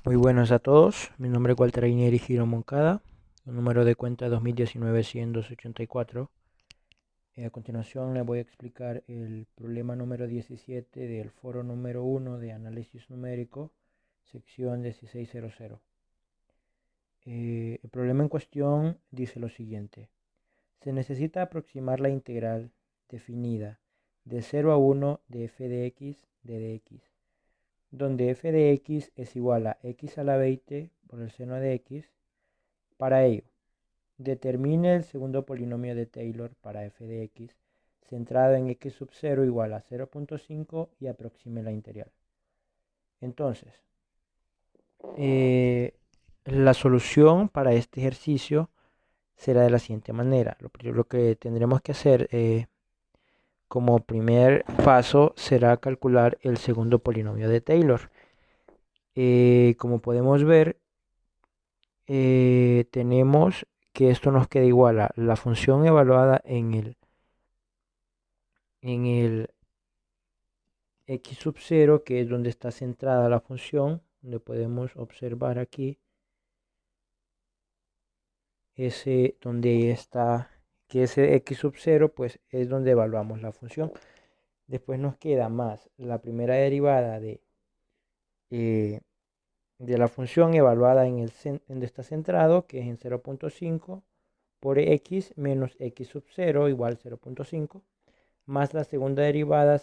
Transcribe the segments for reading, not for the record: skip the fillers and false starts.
Muy buenas a todos, mi nombre es Walter Ainieri Giro Moncada, el número de cuenta 2019-100-284. A continuación les voy a explicar el problema número 17 del foro número 1 de análisis numérico, sección 1600. El problema en cuestión dice lo siguiente: se necesita aproximar la integral definida de 0 a 1 de f de x de dx, donde f de x es igual a x a la 20 por el seno de x. Para ello, determine el segundo polinomio de Taylor para f de x centrado en x sub 0 igual a 0.5 y aproxime la integral. Entonces, la solución para este ejercicio será de la siguiente manera. Lo que tendremos que hacer como primer paso será calcular el segundo polinomio de Taylor. Como podemos ver, tenemos que esto nos queda igual a la función evaluada en el x sub 0, que es donde está centrada la función, donde podemos observar aquí ese donde está, que ese x sub 0 pues es donde evaluamos la función. Después nos queda más la primera derivada eh, de la función evaluada en donde está centrado, que es en 0.5 por x menos x sub 0 igual 0.5, más la segunda derivada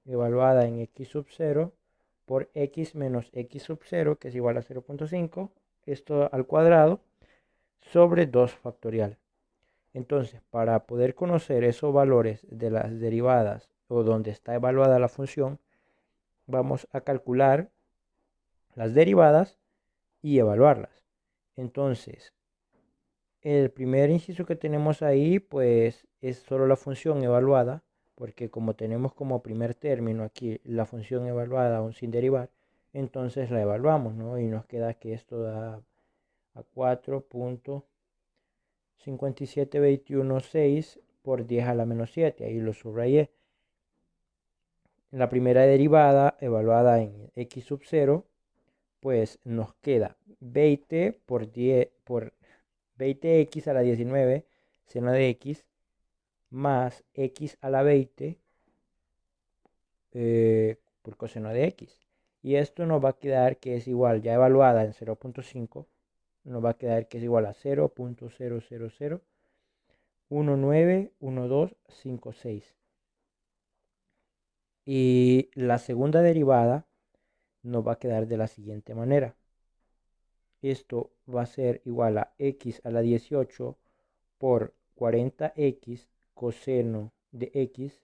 evaluada en x sub 0 por x menos x sub 0, que es igual a 0.5, esto al cuadrado, sobre 2 factorial. Entonces, para poder conocer esos valores de las derivadas o donde está evaluada la función, vamos a calcular las derivadas y evaluarlas. Entonces, el primer inciso que tenemos ahí, pues es solo la función evaluada, porque como tenemos como primer término aquí la función evaluada aún sin derivar, entonces la evaluamos, ¿no? Y nos queda que esto da a 4.57216 por 10 a la menos 7, ahí lo subrayé. La primera derivada evaluada en x sub 0, pues nos queda 20 por 10 por 20x a la 19 seno de x más x a la 20 por coseno de x. Y esto nos va a quedar que es igual, ya evaluada en 0.5, nos va a quedar que es igual a 0.000191256. Y la segunda derivada nos va a quedar de la siguiente manera. Esto va a ser igual a x a la 18 por 40x coseno de x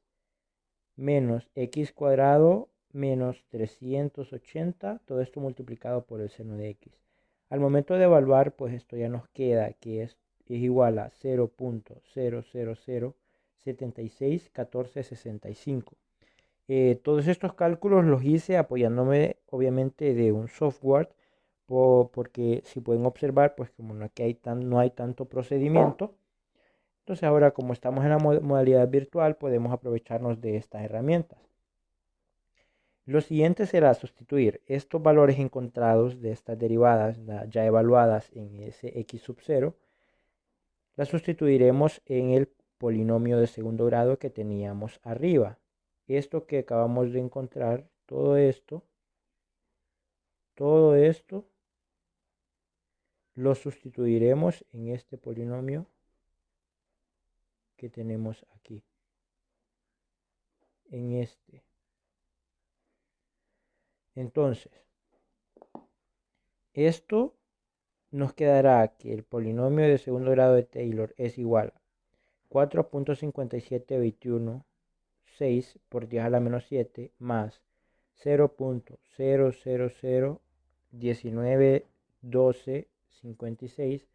menos x cuadrado menos 380, todo esto multiplicado por el seno de x. Al momento de evaluar, pues esto ya nos queda que es igual a 0.000761465. Todos estos cálculos los hice apoyándome obviamente de un software, porque si pueden observar, pues como no hay tanto procedimiento, entonces ahora como estamos en la modalidad virtual podemos aprovecharnos de estas herramientas. Lo siguiente será sustituir estos valores encontrados de estas derivadas ya evaluadas en ese x sub 0, las sustituiremos en el polinomio de segundo grado que teníamos arriba. Esto que acabamos de encontrar, todo esto lo sustituiremos en este polinomio que tenemos aquí, en este. Entonces, esto nos quedará que el polinomio de segundo grado de Taylor es igual a 4.57216 por 10 a la menos 7 más 0.000191256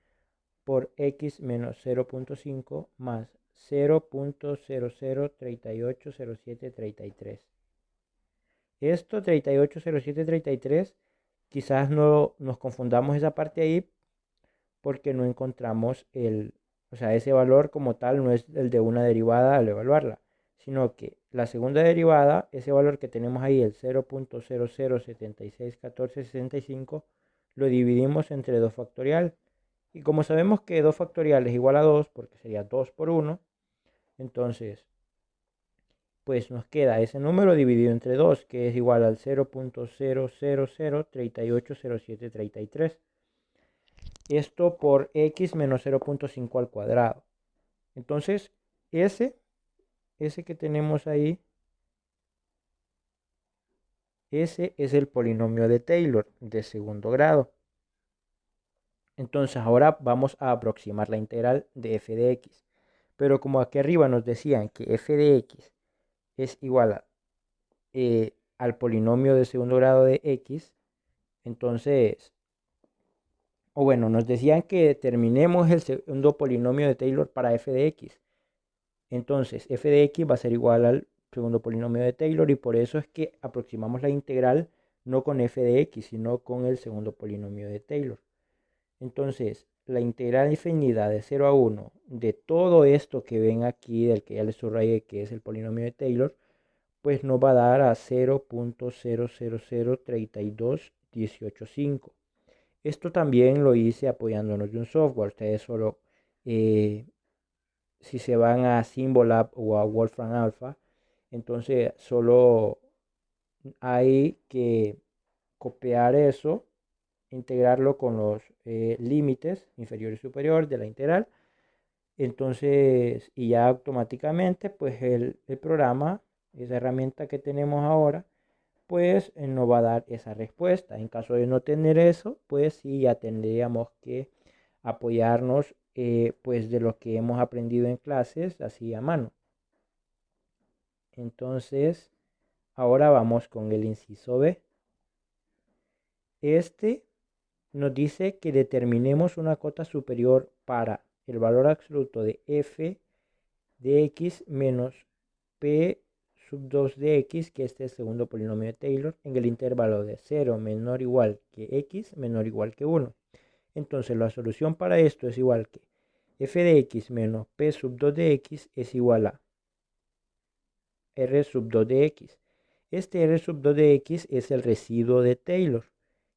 por x menos 0.5 más 0.00380733. Esto 380733, quizás no nos confundamos esa parte ahí porque no encontramos o sea, ese valor como tal no es el de una derivada al evaluarla, sino que la segunda derivada, ese valor que tenemos ahí, el 0.00761465, lo dividimos entre 2 factorial. Y como sabemos que 2 factorial es igual a 2, porque sería 2 por 1, entonces pues nos queda ese número dividido entre 2, que es igual al 0.000380733. Esto por x menos 0.5 al cuadrado. Entonces, ese que tenemos ahí, ese es el polinomio de Taylor de segundo grado. Entonces, ahora vamos a aproximar la integral de f de x. Pero como aquí arriba nos decían que f de x es igual al polinomio de segundo grado de x, entonces, o bueno, nos decían que determinemos el segundo polinomio de Taylor para f de x. Entonces, f de x va a ser igual al segundo polinomio de Taylor y por eso es que aproximamos la integral no con f de x, sino con el segundo polinomio de Taylor. Entonces, la integral infinita de 0 a 1 de todo esto que ven aquí, del que ya les subrayé que es el polinomio de Taylor, pues nos va a dar a 0.00032185. Esto también lo hice apoyándonos de un software. Ustedes solo, si se van a Symbolab o a Wolfram Alpha, entonces solo hay que copiar eso, integrarlo con los límites inferior y superior de la integral. Entonces, y ya automáticamente, pues el programa, esa herramienta que tenemos ahora, pues nos va a dar esa respuesta. En caso de no tener eso, pues sí, ya tendríamos que apoyarnos pues de lo que hemos aprendido en clases así a mano. Entonces, ahora vamos con el inciso B. Este nos dice que determinemos una cota superior para el valor absoluto de f de x menos p sub 2 de x, que este es el segundo polinomio de Taylor, en el intervalo de 0 menor o igual que x menor o igual que 1. Entonces la solución para esto es igual que f de x menos p sub 2 de x es igual a r sub 2 de x. Este r sub 2 de x es el residuo de Taylor.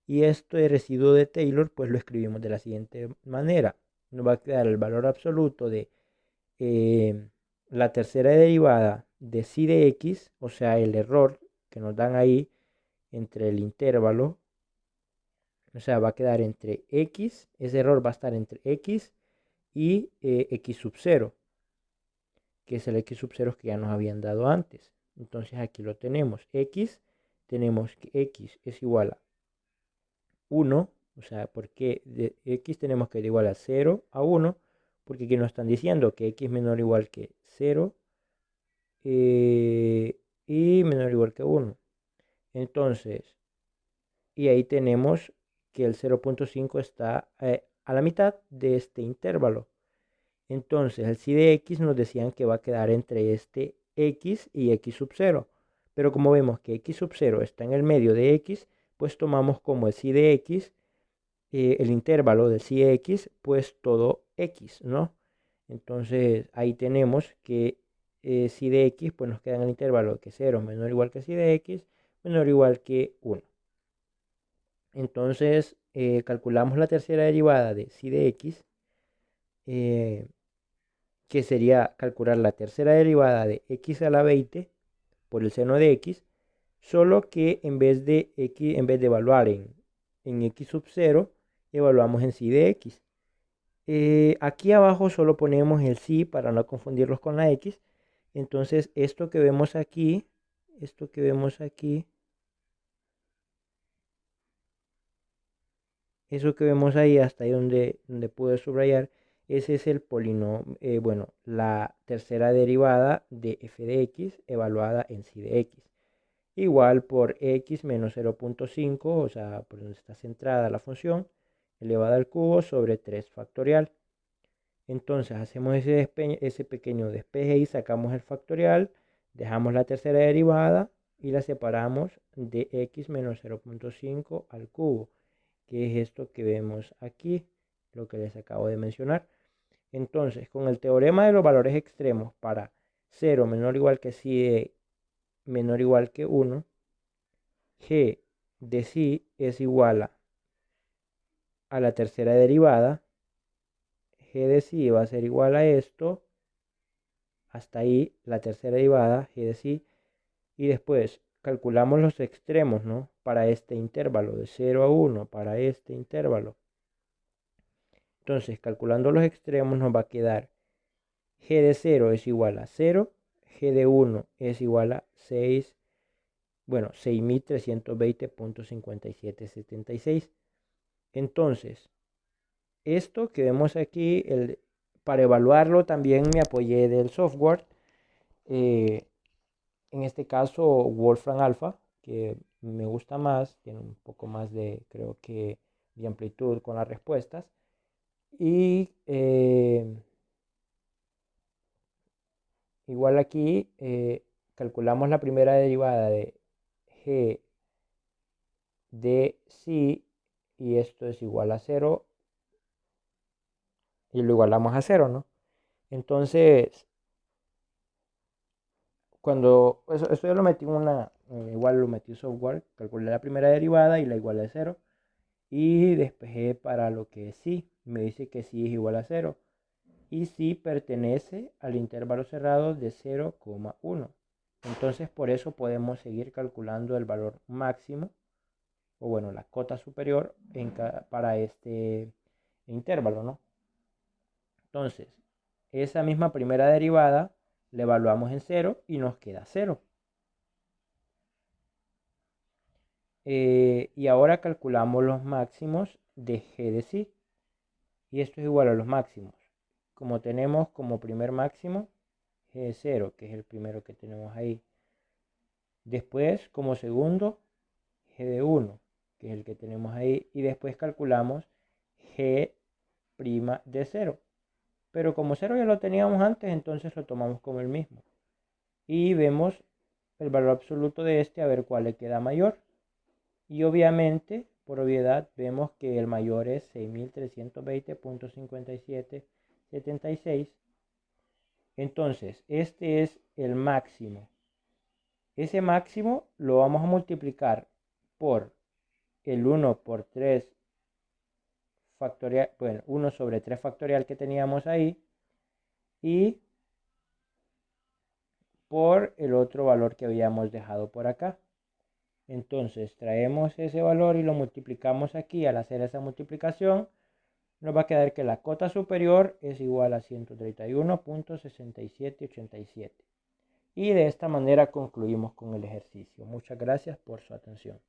Y esto de residuo de Taylor pues lo escribimos de la siguiente manera. Nos va a quedar el valor absoluto de la tercera derivada de psi de x, o sea, el error que nos dan ahí entre el intervalo, o sea, va a quedar entre x, ese error va a estar entre x y x sub 0, que es el x sub 0 que ya nos habían dado antes. Entonces aquí lo tenemos, tenemos que x es igual a 1, o sea, porque de x tenemos que ser igual a 0 a 1, porque aquí nos están diciendo que x menor o igual que 0 y menor o igual que 1. Entonces, y ahí tenemos que el 0.5 está a la mitad de este intervalo. Entonces, el psi de x nos decían que va a quedar entre este x y x sub 0. Pero como vemos que x sub 0 está en el medio de x, pues tomamos como el psi de x, el intervalo del psi de x, pues todo x, ¿no? Entonces, ahí tenemos que psi de x, pues nos queda en el intervalo que 0 menor o igual que psi de x, menor o igual que 1. Entonces, calculamos la tercera derivada de psi de x, que sería calcular la tercera derivada de x a la 20 por el seno de x, solo que en vez de evaluar en x sub 0, evaluamos en psi de x. Aquí abajo solo ponemos el psi para no confundirlos con la x. Entonces, esto que vemos aquí, eso que vemos ahí, hasta ahí donde pude subrayar, ese es el polinomio, bueno, la tercera derivada de f de x evaluada en psi de x. Igual por x menos 0.5, o sea, por donde está centrada la función, elevada al cubo sobre 3 factorial. Entonces hacemos ese pequeño despeje y sacamos el factorial, dejamos la tercera derivada y la separamos de x menos 0.5 al cubo, que es esto que vemos aquí, lo que les acabo de mencionar. Entonces, con el teorema de los valores extremos para 0 menor o igual que psi de menor o igual que 1, g de psi es igual a la tercera derivada. G de psi va a ser igual a esto, hasta ahí la tercera derivada, g de psi, y después calculamos los extremos, ¿no? Para este intervalo, de 0 a 1, para este intervalo. Entonces, calculando los extremos nos va a quedar g de 0 es igual a 0, g de 1 es igual a 6, bueno, 6320.5776. Entonces, esto que vemos aquí, para evaluarlo también me apoyé del software. En este caso, Wolfram Alpha, que me gusta más, tiene un poco más de, creo que, de amplitud con las respuestas. Y igual aquí calculamos la primera derivada de g de psi, y esto es igual a 0, y lo igualamos a 0, ¿no? Entonces, cuando eso yo lo metí en igual lo metí en software, calculé la primera derivada y la igualé a 0, y despejé para lo que es psi. Me dice que psi es igual a 0, y psi pertenece al intervalo cerrado de 0,1. Entonces, por eso podemos seguir calculando el valor máximo, o bueno, la cota superior para este intervalo, ¿no? Entonces, esa misma primera derivada la evaluamos en 0 y nos queda 0. Y ahora calculamos los máximos de g de psi. Y esto es igual a los máximos. Como tenemos como primer máximo g de 0, que es el primero que tenemos ahí. Después, como segundo, g de 1, que es el que tenemos ahí. Y después calculamos g' de 0. Pero como 0 ya lo teníamos antes, entonces lo tomamos como el mismo. Y vemos el valor absoluto de este, a ver cuál le queda mayor. Y obviamente, por obviedad, vemos que el mayor es 6320.5776. Entonces, este es el máximo. Ese máximo lo vamos a multiplicar por el 1 por 3 factorial, bueno, 1 sobre 3 factorial que teníamos ahí, y por el otro valor que habíamos dejado por acá. Entonces traemos ese valor y lo multiplicamos aquí. Al hacer esa multiplicación nos va a quedar que la cota superior es igual a 131.6787. Y de esta manera concluimos con el ejercicio. Muchas gracias por su atención.